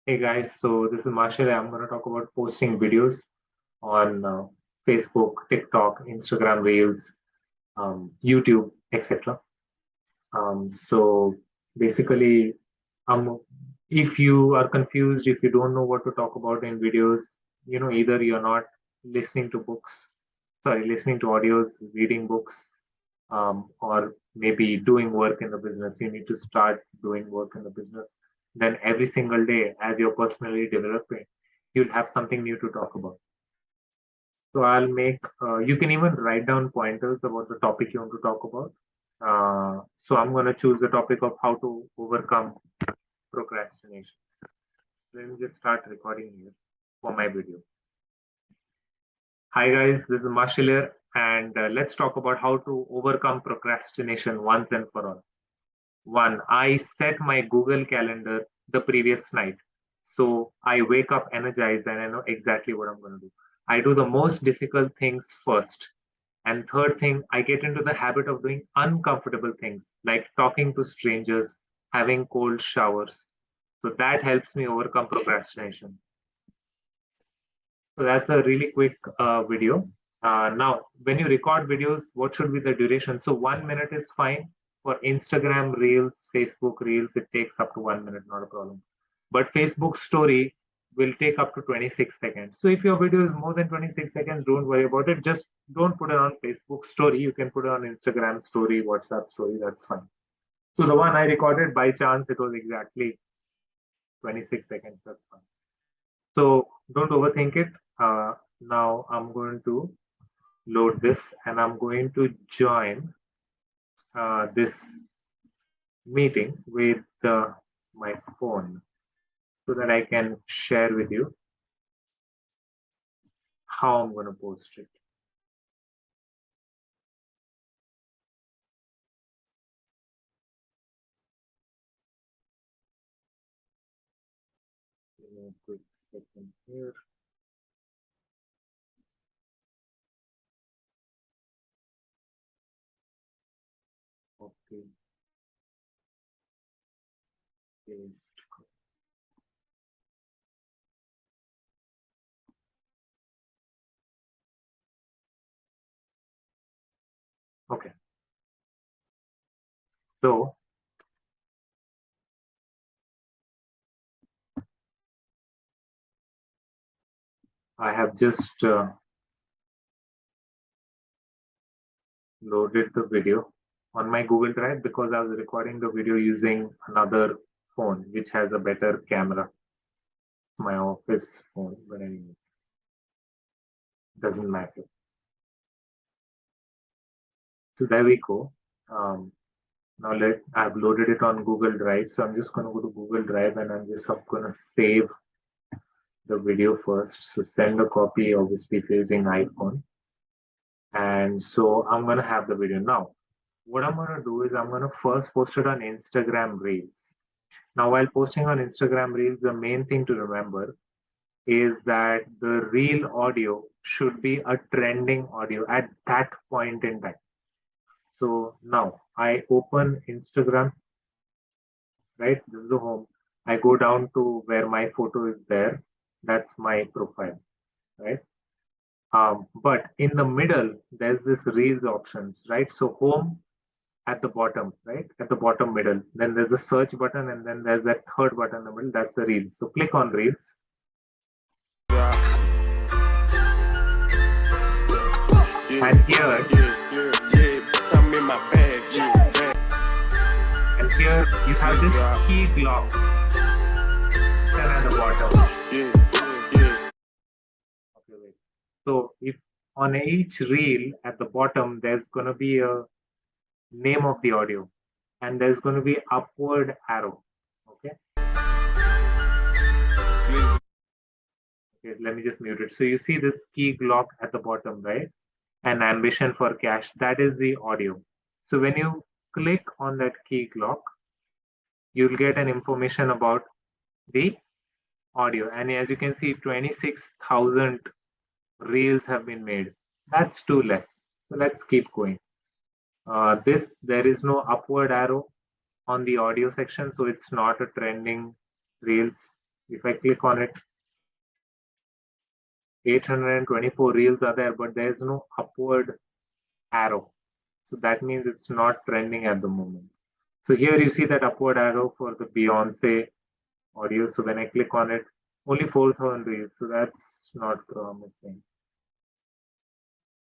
Hey guys, so this is Marshall. I'm going to talk about posting videos on Facebook, TikTok, Instagram Reels, YouTube, etc. So basically, if you are confused, if you don't know what to talk about in videos, either you're not listening to books, listening to audios, reading books, or maybe doing work in the business. You need to start doing work in the business. Then every single day, as you're personally developing, you'll have something new to talk about. So you can even write down pointers about the topic you want to talk about. So I'm going to choose the topic of how to overcome procrastination. Let me just start recording here for my video. Hi guys, this is Marshall here, and let's talk about how to overcome procrastination once and for all. One, I set my Google Calendar the previous night. So I wake up energized and I know exactly what I'm going to do. I do the most difficult things first. And third thing, I get into the habit of doing uncomfortable things like talking to strangers, having cold showers. So that helps me overcome procrastination. So that's a really quick video. Now, when you record videos, what should be the duration? So 1 minute is fine. For Instagram Reels, Facebook Reels, it takes up to 1 minute, not a problem. But Facebook Story will take up to 26 seconds. So if your video is more than 26 seconds, don't worry about it. Just don't put it on Facebook Story. You can put it on Instagram Story, WhatsApp Story, that's fine. So the one I recorded by chance, it was exactly 26 seconds, that's fine. So don't overthink it. Now I'm going to load this and I'm going to join this meeting with my phone so that I can share with you how I'm going to post it. Give me a quick second here. Okay. Paste. Okay. So I have just loaded the video on my Google Drive because I was recording the video using another phone which has a better camera, my office phone, but anyway, doesn't matter. So there we go. Now I've loaded it on Google Drive. So I'm just going to go to Google Drive and I'm just going to save the video first. So send a copy, obviously if you're using iPhone. And so I'm going to have the video now. What I'm going to do is I'm going to first post it on Instagram Reels. Now, while posting on Instagram Reels, the main thing to remember is that the reel audio should be a trending audio at that point in time. So now I open Instagram, right? This is the home. I go down to where my photo is there. That's my profile, right? But in the middle, there's this reels options, right? So home at the bottom, right? At the bottom middle. Then there's a search button, and then there's that third button in the middle. That's the reels. So click on reels. And here, you have this key block at the bottom. Okay, wait. So if on each reel at the bottom, there's going to be a name of the audio and there's going to be upward arrow. Okay. Okay, let me just mute it. So you see this key block at the bottom, right? And ambition for cash, that is the audio. So when you click on that key block, you'll get an information about the audio. And as you can see, 26,000 reels have been made. That's too less. So let's keep going. There is no upward arrow on the audio section, so it's not a trending reels. If I click on it, 824 reels are there, but there's no upward arrow. So that means it's not trending at the moment. So here you see that upward arrow for the Beyonce audio. So when I click on it, only 4,000 reels. So that's not promising.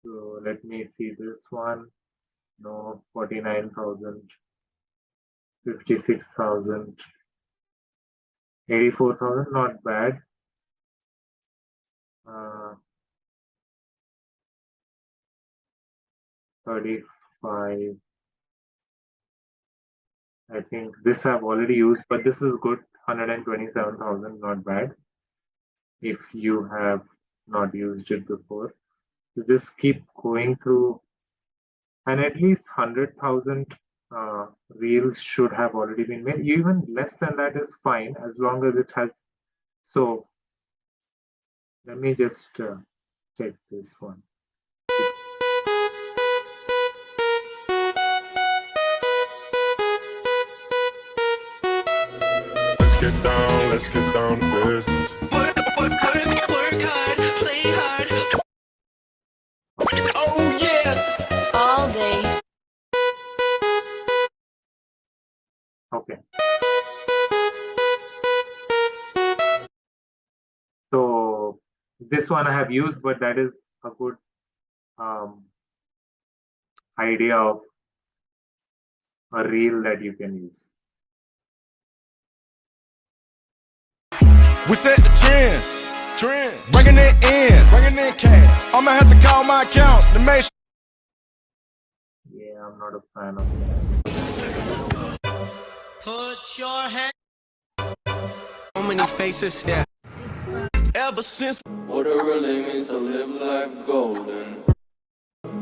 So let me see this one. No, 49,000, 56,000, 84,000, not bad. 35. I think this I've already used, but this is good. 127,000, not bad. If you have not used it before, so just keep going through, and at least 100,000 reels should have already been made. Even less than that is fine as long as it has. So let me just check this one. Let's get down to business. Work hard, play hard. Oh yeah, all day. Okay. So this one I have used, but that is a good idea of a reel that you can use. We set the trends, bringing it in cash. I'ma have to call my account to make sure. Yeah, I'm not a fan of that. Put your hand. So many faces, yeah. Ever since. What it really means to live life golden.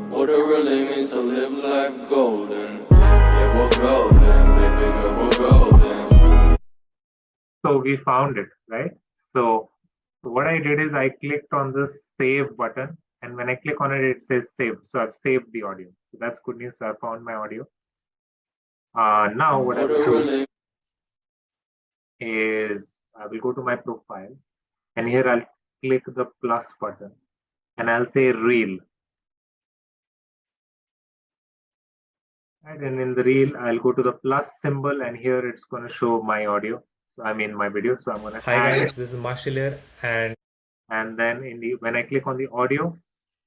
What it really means to live life golden. Yeah, we're golden, baby girl, we're golden. So we found it, right? So what I did is I clicked on this save button, and when I click on it, it says saved. So I've saved the audio. So that's good news. So I found my audio. Now what I will do is I will go to my profile, and here I'll click the plus button, and I'll say reel. Right, and in the reel, I'll go to the plus symbol, and here it's going to show my audio. So I mean my video. So I'm going to Hi guys, this is Marshall here, and then in the when I click on the audio,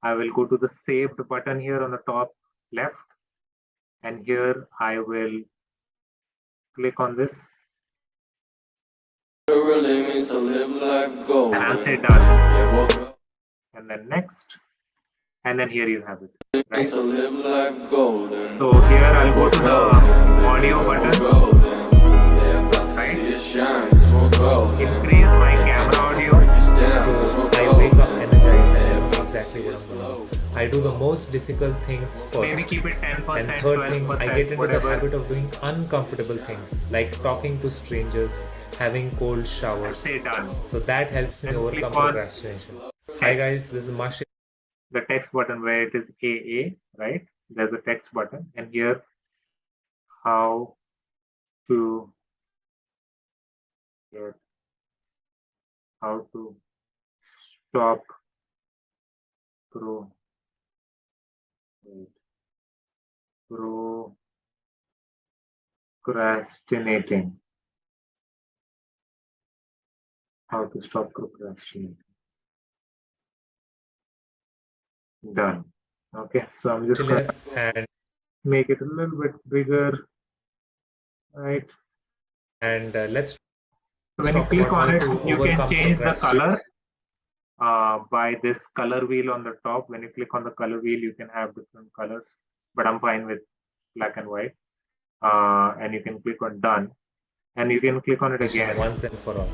I will go to the saved button here on the top left, and here I will click on this. It really means to live life golden. And I'll say done. And then next. And then here you have it. Right? To live life golden. So here I'll go to the audio button. Right? Increase my camera audio. so I wake up energized and I know exactly what I'm going to do. I do the most difficult things first. Maybe keep it 10%. And third thing, I get into whatever. the habit of doing uncomfortable things like talking to strangers, having cold showers. Say done. So that helps me Then overcome click on procrastination. Hi guys, this is Marshall. The text button where it is AA, right? There's a text button, and here how to get stop procrastinating. How to stop procrastinating. Done. Okay, so I'm just going to make it a little bit bigger, right? And let's. When you click on it, you can change the color by this color wheel on the top. When you click on the color wheel, you can have different colors, but I'm fine with black and white. And you can click on done, and you can click on it again once and for all.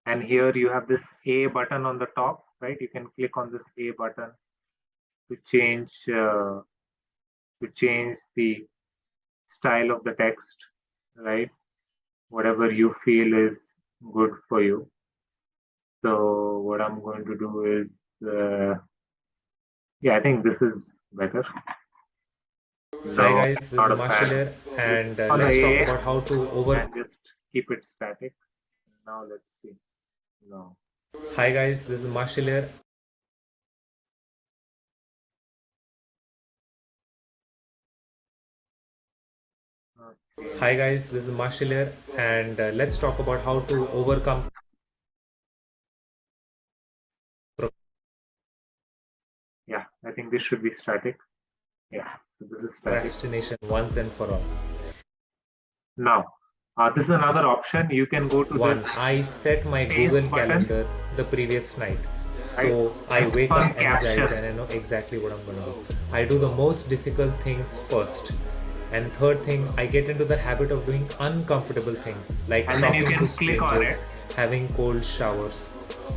And here you have this A button on the top, right? You can click on this A button to change the style of the text, right? Whatever you feel is good for you. So what I'm going to do is, yeah, I think this is better. Hi guys, this is Marshall here, and let's talk about how to and just keep it static. Now let's see. No. Hi guys, this is Marshall here. Hi guys, this is Marshall here, and let's talk about how to overcome Yeah, I think this should be static. Yeah, so this is static. procrastination once and for all. Now, this is another option. You can go to One, this I set my paste Google button. Calendar the previous night. So Right. I And wake on up energized caption. and I know exactly what I'm going to do. I do the most difficult things first. And third thing, I get into the habit of doing uncomfortable things like And then you talking can to click on strangers, it. having cold showers.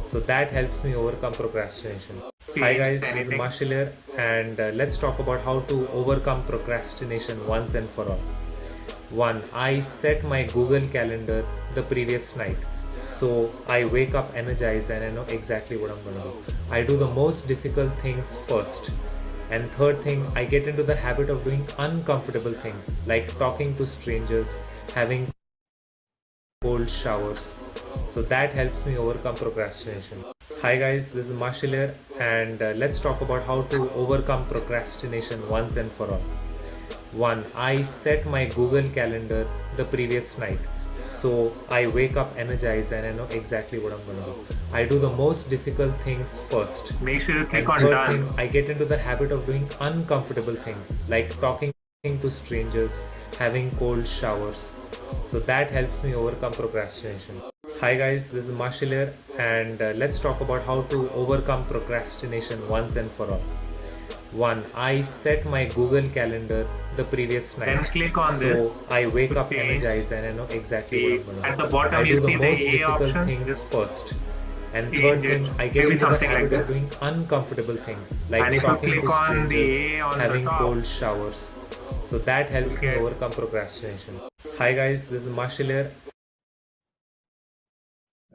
So that helps me overcome procrastination. Hi Change guys, this is anything. Marshall here, and let's talk about how to overcome procrastination once and for all. One, I set my Google Calendar the previous night. So I wake up energized and I know exactly what I'm gonna do. I do the most difficult things first. And third thing, I get into the habit of doing uncomfortable things like talking to strangers, having cold showers. So that helps me overcome procrastination. Hi guys, this is Marshall here, and let's talk about how to overcome procrastination once and for all. One, I set my Google Calendar the previous night. So I wake up energized and I know exactly what I'm gonna do. I do the most difficult things first. Make sure you click And on third done. thing, I get into the habit of doing uncomfortable things like talking to strangers, having cold showers. So that helps me overcome procrastination. Hi guys, this is Marshall here, and let's talk about how to overcome procrastination once and for all. One, I set my Google Calendar the previous night. Then click on so this. I wake up Change energized and I know exactly what I'm gonna do. At the bottom, I you do the see the most A difficult option. things Just first. And change third it. thing, I get Maybe into the something like habit of this. doing uncomfortable things like And if you talking click to on the strangers, A on the having top, cold showers. So that helps me Okay. overcome procrastination. Hi guys, this is Marshall here,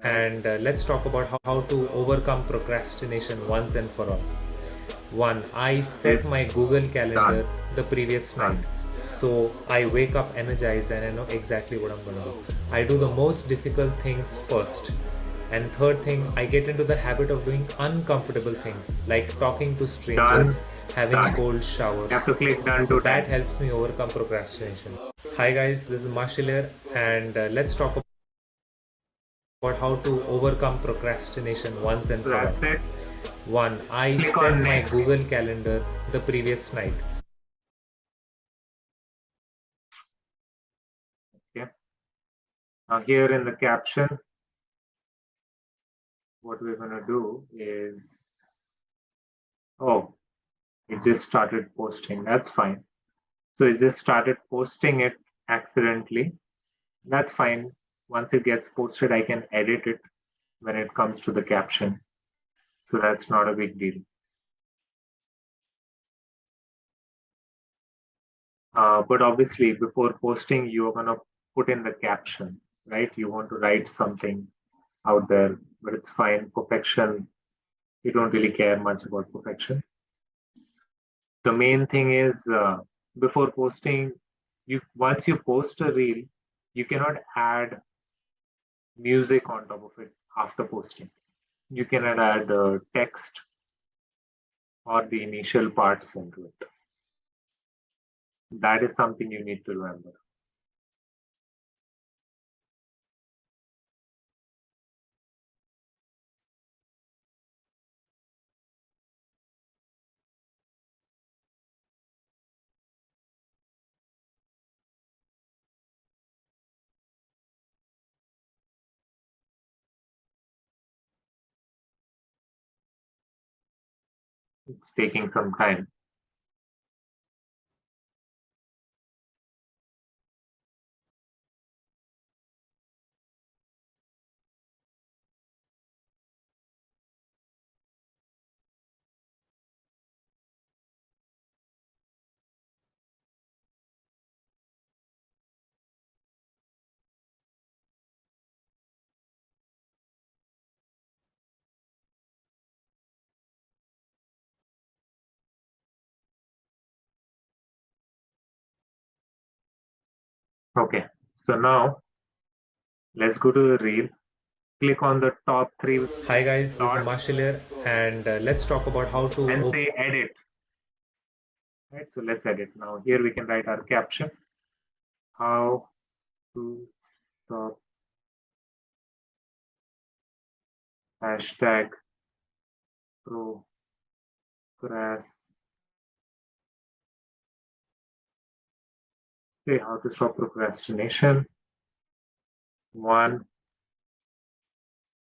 and let's talk about how to overcome procrastination once and for all. One, I set my Google Calendar the previous night. So I wake up energized and I know exactly what I'm gonna do. I do the most difficult things first. And third thing, I get into the habit of doing uncomfortable things like talking to strangers, having Done. cold showers. You have to click done So two that times. helps me overcome procrastination. Hi guys, this is Marshall here, and let's talk about how to overcome procrastination once and So for all. that's it. One, I Click set on my next. Google Calendar the previous night. Okay. Now here in the caption, what we're gonna do is, oh, it just started posting. That's fine. So it just started posting it accidentally. That's fine. Once it gets posted, I can edit it when it comes to the caption. So that's not a big deal. But obviously, before posting, you're gonna put in the caption, right? You want to write something out there, but it's fine. Perfection, you don't really care much about perfection. The main thing is before posting, you once you post a reel, you cannot add music on top of it after posting. You cannot add text or the initial parts into it. That is something you need to remember. It's taking some time. Okay, so now let's go to the reel. click on the top three Hi guys, this is dots Marshall here, and let's talk about how to and say edit. Right, so let's edit now. Here we can write our caption. How to stop hashtag say how to stop procrastination. 1,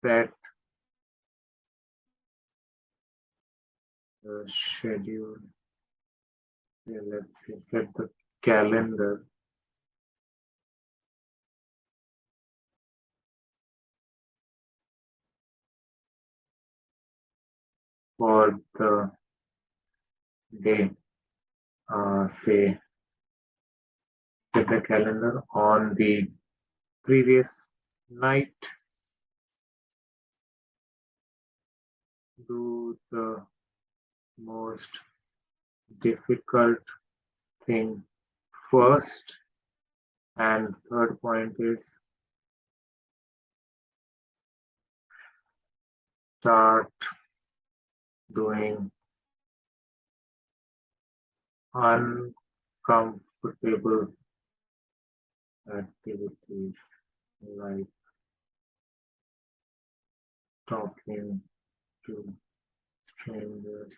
set the schedule. Okay, let's see, set the calendar for the day. Say set the calendar on the previous night. Do the most difficult thing first. And third point is start doing uncomfortable activities like talking to strangers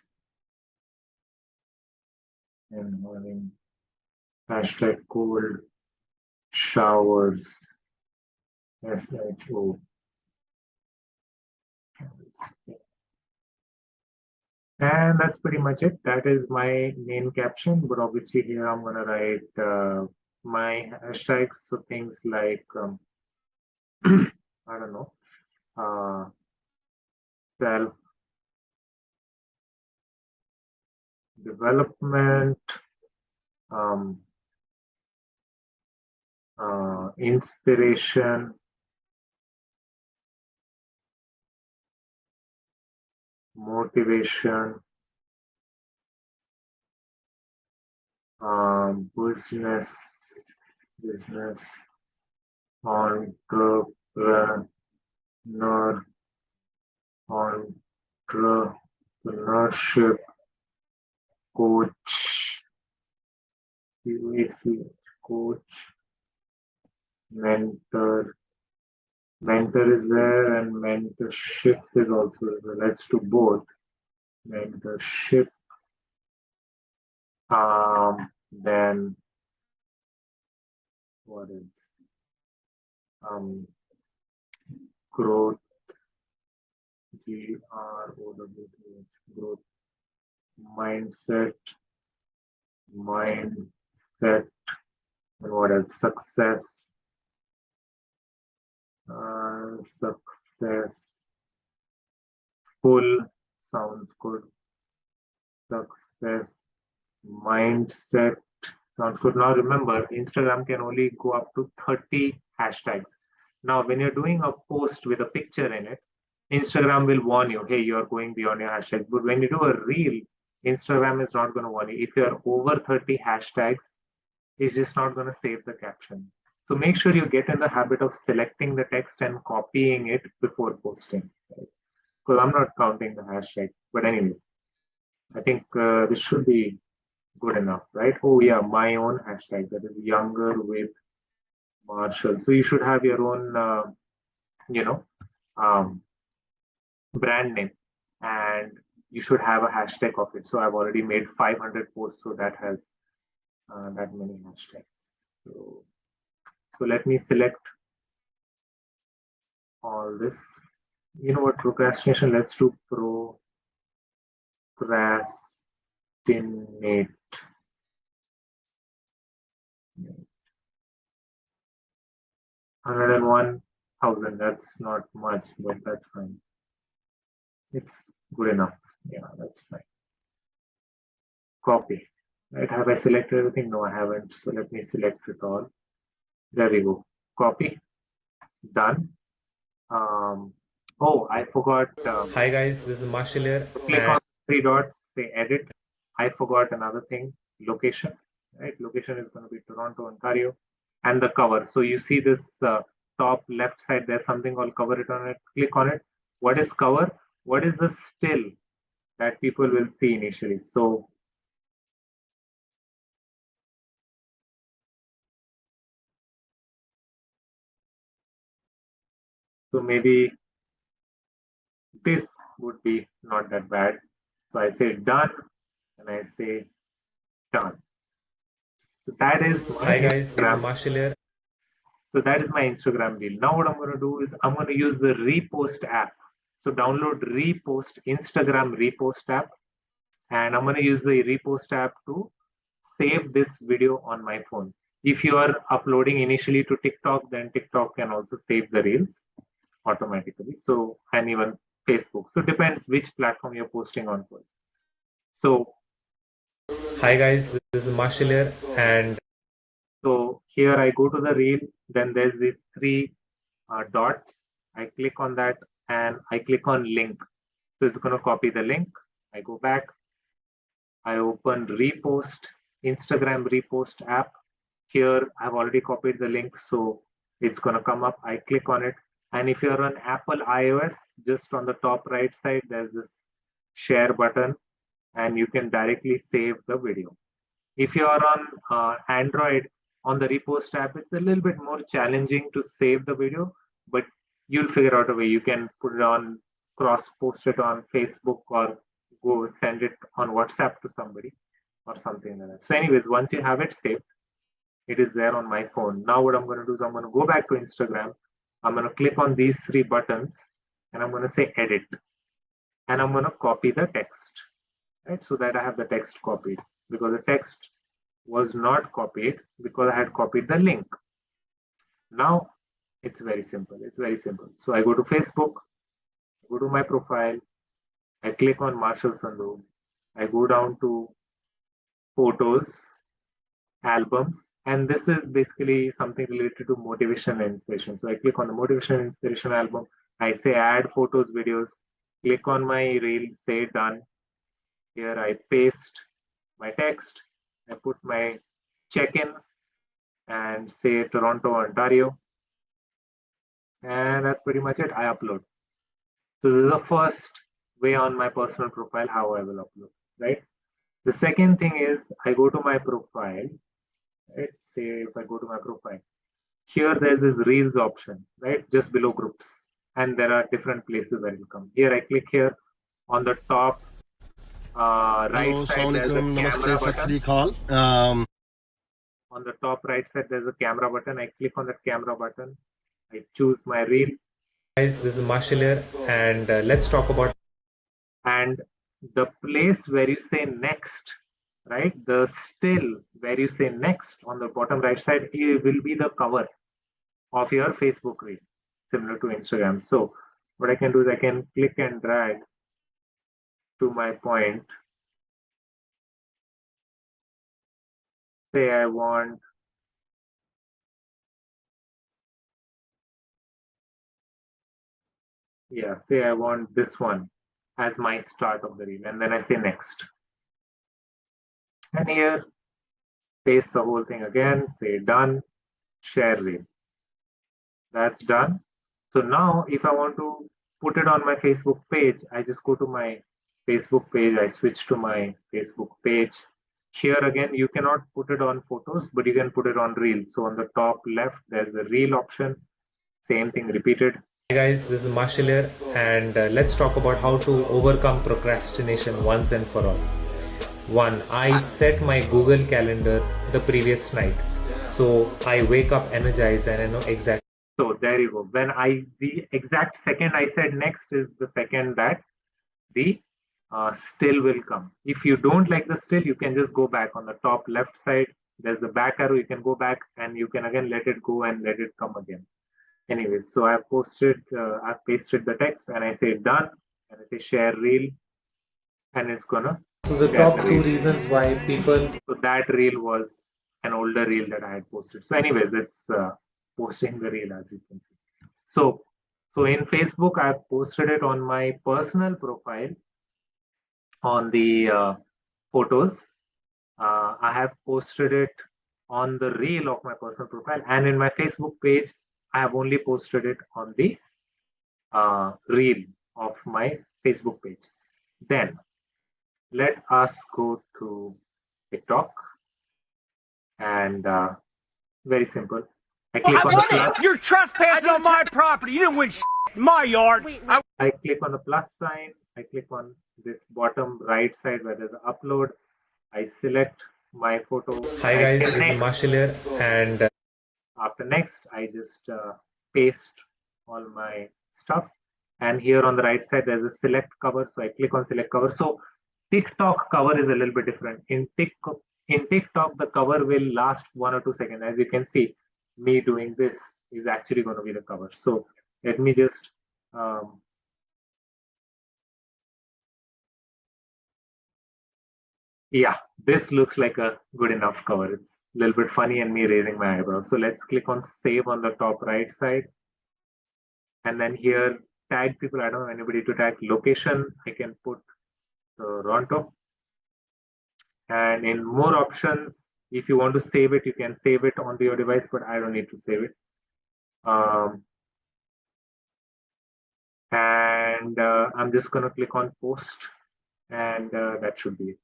and having hashtag cold showers. SHO. And that's pretty much it. That is my main caption, but obviously here I'm gonna write my hashtags. So things like I don't know, self development, inspiration, motivation, business, entrepreneur, entrepreneurship, coach, UAC, coach, mentor. Mentor is there and mentorship is also there. Let's do both. Mentorship. Then what is growth, GROWTH, growth, mindset, and what else? Success, full sounds good. Success, mindset sounds good. Now remember, Instagram can only go up to 30 hashtags. Now, when you're doing a post with a picture in it, Instagram will warn you, hey, you're going beyond your hashtags. But when you do a reel, Instagram is not going to warn you. If you're over 30 hashtags, it's just not going to save the caption. So make sure you get in the habit of selecting the text and copying it before posting. Right? Because I'm not counting the hashtag. But anyways, I think this should be good enough, right? Oh yeah, my own hashtag, that is younger with Marshall. So you should have your own, brand name, and you should have a hashtag of it. So I've already made 500 posts, so that has that many hashtags. So let me select all this. You know what, procrastination, let's do procrastinate. 101,000, that's not much, but that's fine. It's good enough. Yeah, that's fine. Copy. Right, have I selected everything? No, I haven't. So let me select it all. There we go. Copy. Done. Oh, I forgot. Hi guys, this is Marshall here. Click on 3 dots, say edit. I forgot another thing, location. Right, location is going to be Toronto, Ontario, and the cover. So you see this top left side, there's something called cover it on it. Click on it. What is cover? What is the still that people will see initially? So maybe this would be not that bad. So I say done and I say done. So that is my Hi guys, this is Instagram. Marshall here. So that is my Instagram reel. Now what I'm going to do is I'm going to use the Repost app. So download Repost, Instagram Repost app, and I'm going to use the Repost app to save this video on my phone. If you are uploading initially to TikTok, then TikTok can also save the reels automatically. So, and even Facebook. So it depends which platform you're posting on first. So Hi guys, this is Marshall here, and so here I go to the reel, then there's these three dots. I click on that and I click on link. So it's going to copy the link. I go back. I open Repost, Instagram Repost app. Here I've already copied the link, so it's going to come up. I click on it. And if you're on Apple iOS, just on the top right side, there's this share button and you can directly save the video. If you're on Android, on the Repost app, it's a little bit more challenging to save the video, but you'll figure out a way. You can put it on, cross post it on Facebook, or go send it on WhatsApp to somebody or something like that. So anyways, once you have it saved, it is there on my phone. Now what I'm going to do is I'm going to go back to Instagram. I'm going to click on these three buttons and I'm going to say edit. And I'm going to copy the text, right? So that I have the text copied, because the text was not copied because I had copied the link. Now it's very simple. It's very simple. So I go to Facebook, go to my profile, I click on Marshall Sandhu, I go down to photos, albums, and this is basically something related to motivation and inspiration. So I click on the motivation and inspiration album, I say add photos, videos, click on my reel, say done. Here I paste my text, I put my check-in and say Toronto, Ontario. And that's pretty much it. I upload. So this is the first way on my personal profile how I will upload, right? The second thing is I go to my profile, right? Say if I go to my profile, here there's this reels option, right? Just below groups. And there are different places where it will come. Here I click here on the top right Hello, side, there's a Assalamualaikum, camera Namaste, Sat button. Sri Akal. On the top right side, there's a camera button. I click on that camera button. I choose my reel. guys, this is Marshall here, and let's talk about. And the place where you say next, right? The still where you say next on the bottom right side, it will be the cover of your Facebook reel, similar to Instagram. So what I can do is I can click and drag to my point. Say I want say I want this one as my start of the reel, and then I say next. And here, paste the whole thing again, say done, share reel. That's done. So now if I want to put it on my Facebook page, I just go to my Facebook page, I switch to my Facebook page. Here again, you cannot put it on photos, but you can put it on reels. So on the top left, there's the reel option. Same thing repeated. Hi guys, this is Marshall here, and let's talk about how to overcome procrastination once and for all. 1. I set my Google Calendar the previous night, so I wake up energized and I know exactly. So there you go. When the exact second I said next is the second that the still will come. If you don't like the still, you can just go back on the top left side. There's a back arrow. You can go back and you can again let it go and let it come again. Anyways, so I've pasted the text and I say done and I say share reel, and it's gonna. So the top two reasons why people. So that reel was an older reel that I had posted. So anyways, it's posting the reel, as you can see. So in Facebook, I posted it on my personal profile on the photos. I have posted it on the reel of my personal profile, and in my Facebook page, I have only posted it on the reel of my Facebook page. Then let us go to TikTok, and very simple. I click on the plus. You're trespassing on my property. You didn't win in my yard. I click on the plus sign. I click on this bottom right side where there's an upload. I select my photo. Hi guys, this is Marshall here, and after next, I just paste all my stuff. And here on the right side, there's a select cover. So I click on select cover. So TikTok cover is a little bit different. In TikTok, the cover will last 1 or 2 seconds. As you can see, me doing this is actually going to be the cover. So let me just yeah, this looks like a good enough cover. It's a little bit funny and me raising my eyebrows. So let's click on save on the top right side. And then here, tag people. I don't know anybody to tag. Location, I can put Toronto. And in more options, if you want to save it, you can save it onto your device, but I don't need to save it. I'm just going to click on post, and that should be it.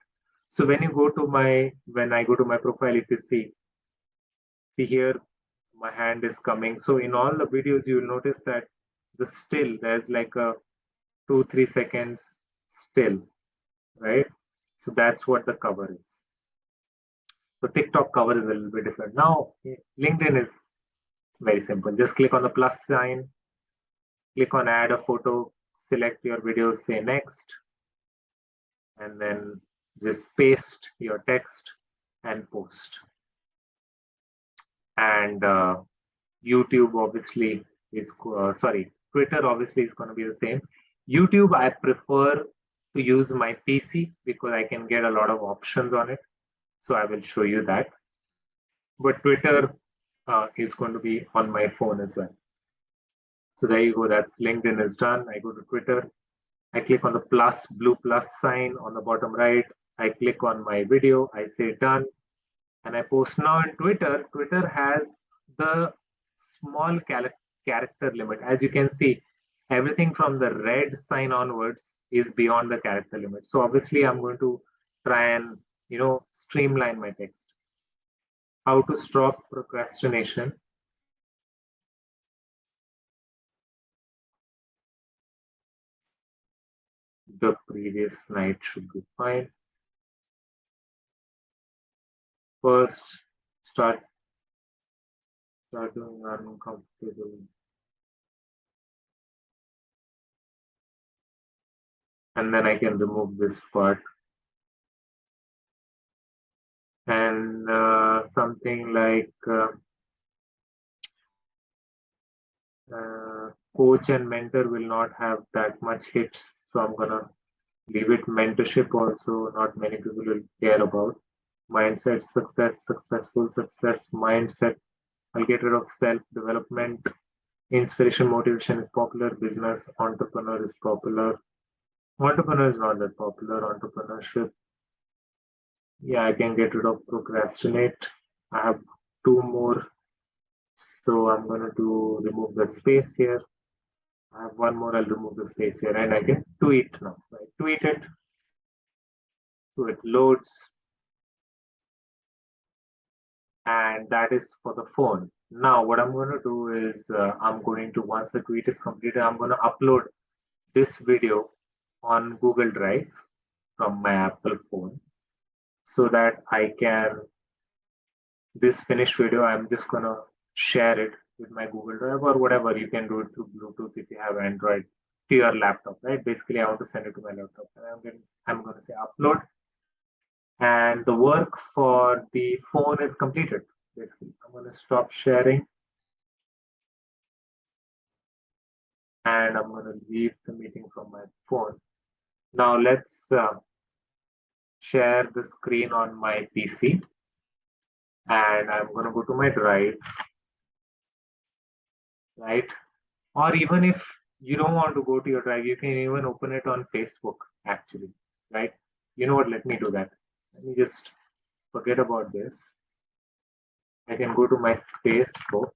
So when you go to when I go to my profile, if you see here, my hand is coming. So in all the videos, you'll notice that the still, there's like a 2-3 seconds still, right? So that's what the cover is. So TikTok cover is a little bit different. Now, LinkedIn is very simple. Just click on the plus sign, click on add a photo, select your video, say next, and then just paste your text and post. And YouTube obviously is, Twitter obviously is going to be the same. YouTube, I prefer to use my PC because I can get a lot of options on it. So I will show you that. But Twitter is going to be on my phone as well. So there you go. That's LinkedIn is done. I go to Twitter. I click on the blue plus sign on the bottom right. I click on my video. I say done. And I post now on Twitter. Twitter has the small character limit. As you can see, everything from the red sign onwards is beyond the character limit. So obviously I'm going to try and, streamline my text. How to stop procrastination. The previous night should be fine. First, start doing uncomfortable. And then I can remove this part. And something like coach and mentor will not have that much hits. So I'm going to leave it. Mentorship also, not many people will care about. Mindset, success, successful success, mindset. I'll get rid of self-development. Inspiration, motivation is popular. Business, entrepreneur is popular. Entrepreneur is not that popular. Entrepreneurship. Yeah, I can get rid of procrastinate. I have 2 more. So I'm going to remove the space here. I have 1 more. I'll remove the space here. And I can tweet now. I tweet it. So it loads. And that is for the phone. Now, what I'm going to do is once the tweet is completed, I'm going to upload this video on Google Drive from my Apple phone so that I can, this finished video, I'm just going to share it with my Google Drive or whatever. You can do it through Bluetooth if you have Android to your laptop, right? Basically, I want to send it to my laptop. And I'm going to say upload. And the work for the phone is completed. Basically, I'm going to stop sharing. And I'm going to leave the meeting from my phone. Now let's share the screen on my PC. And I'm going to go to my drive. Right? Or even if you don't want to go to your drive, you can even open it on Facebook, actually. Right? You know what? Let me do that. Let me just forget about this. I can go to my Facebook.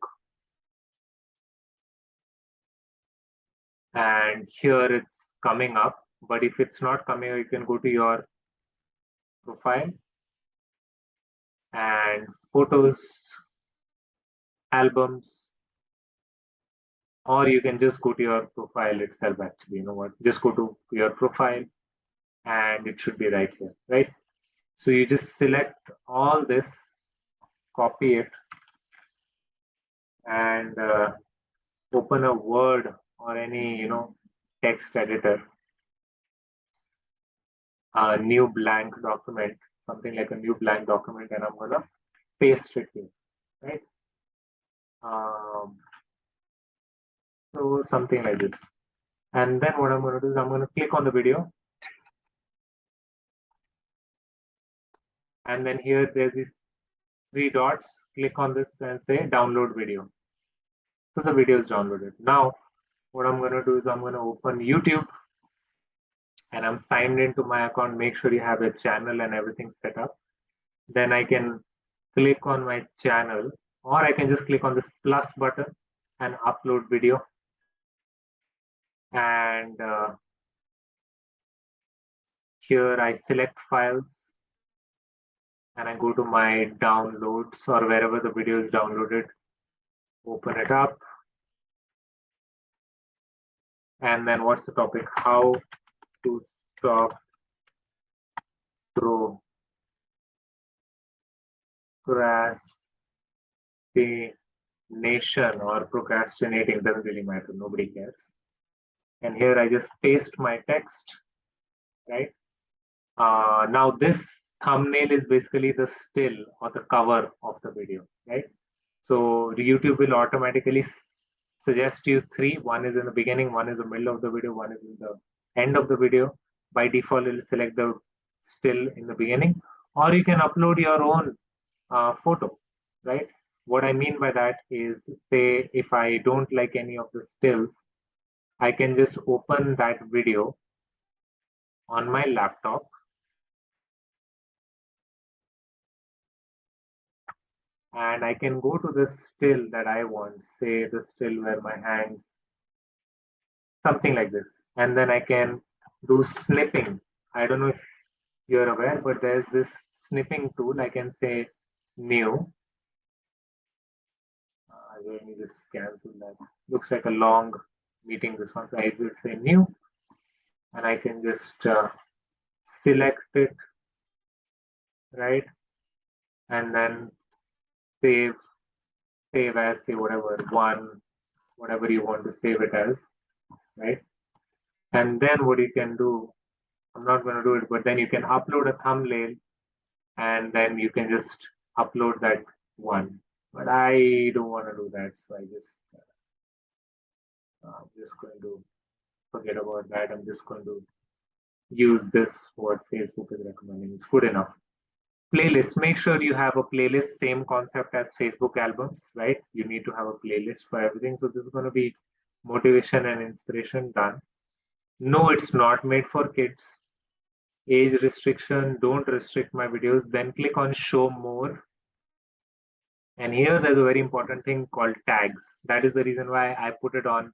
and here it's coming up. But if it's not coming, you can go to your profile and photos, albums, or you can just go to your profile itself. Actually, you know what, just go to your profile and it should be right here, right? So you just select all this, copy it, and open a Word or any, you know, text editor, a new blank document, something like a new blank document, and I'm gonna paste it here, right? So something like this. And then what I'm going to do is I'm going to click on the video. And then here there's these 3 dots. Click on this and say download video. So the video is downloaded. Now, what I'm going to do is I'm going to open YouTube and I'm signed into my account. Make sure you have a channel and everything set up. Then I can click on my channel, or I can just click on this plus button and upload video. And here I select files and I go to my downloads or wherever the video is downloaded, open it up. And then what's the topic? How to stop procrastination or procrastinating, doesn't really matter, nobody cares. And here I just paste my text, right? Now this thumbnail is basically the still or the cover of the video, right? So YouTube will automatically suggest you 3. One is in the beginning, one is the middle of the video, one is in the end of the video. By default, it will select the still in the beginning, or you can upload your own photo, right? What I mean by that is, say if I don't like any of the stills, I can just open that video on my laptop and I can go to the still that I want, say the still where my hands, something like this. And then I can do snipping. I don't know if you're aware, but there's this snipping tool. I can say new. Let me just cancel that. Looks like a long meeting, this one. So I will say new. And I can just select it, right? And then save as, say whatever, whatever you want to save it as, right? And then what you can do, I'm not going to do it, but then you can upload a thumbnail and then you can just upload that one. But I don't want to do that, so I'm just going to forget about that. I'm just going to use this, what Facebook is recommending. It's good enough. Playlist, make sure you have a playlist, same concept as Facebook albums, right? You need to have a playlist for everything. So this is going to be motivation and inspiration, done. No, it's not made for kids. Age restriction, don't restrict my videos. Then click on show more. And here there's a very important thing called tags. That is the reason why I put it on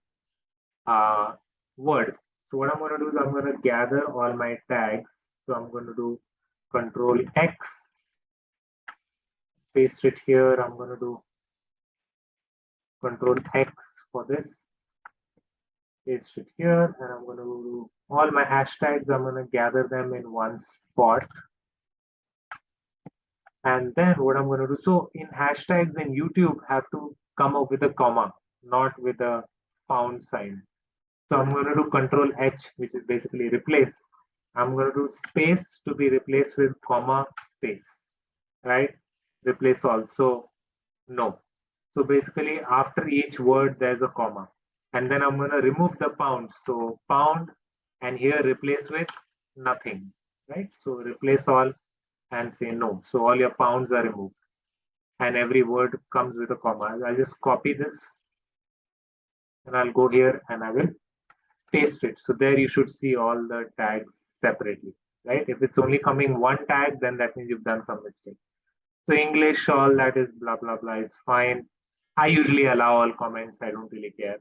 Word. So what I'm going to do is I'm going to gather all my tags. So I'm going to do Control X, paste it here. I'm going to do Control X for this, paste it here, and I'm going to do all my hashtags. I'm going to gather them in one spot. And then what I'm going to do, so in hashtags in YouTube have to come up with a comma, not with a pound sign. So I'm going to do Control H, which is basically replace. I'm going to do space to be replaced with comma space, right? Replace also no. So basically after each word, there's a comma. And then I'm going to remove the pound. So pound and here replace with nothing, right? So replace all and say no. So all your pounds are removed. And every word comes with a comma. I'll just copy this and I'll go here and I will paste it. So there you should see all the tags separately, right? If it's only coming one tag, then that means you've done some mistake. So English, all that is blah, blah, blah is fine. I usually allow all comments. I don't really care.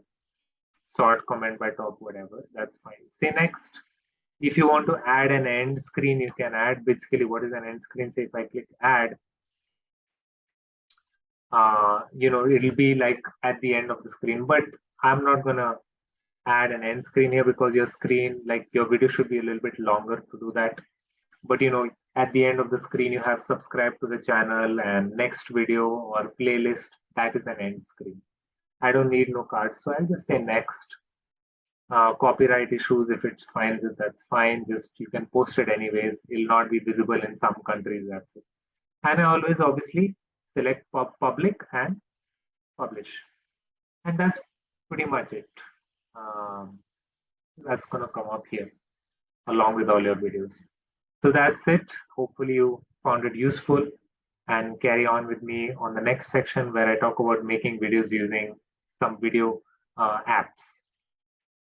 sort comment by top, whatever, that's fine. Say next. If you want to add an end screen, you can add. Basically, what is an end screen? Say if I click add, it'll be like at the end of the screen, but I'm not gonna add an end screen here because your screen, like your video should be a little bit longer to do that. But at the end of the screen, you have subscribe to the channel and next video or playlist. That is an end screen. I don't need no cards, so I'll just say next. Copyright issues, if it finds it, that's fine. Just you can post it anyways. It'll not be visible in some countries, that's it. And I always obviously select public and publish. And that's pretty much it. That's gonna come up here along with all your videos. So that's it. Hopefully you found it useful, and carry on with me on the next section where I talk about making videos using some video apps.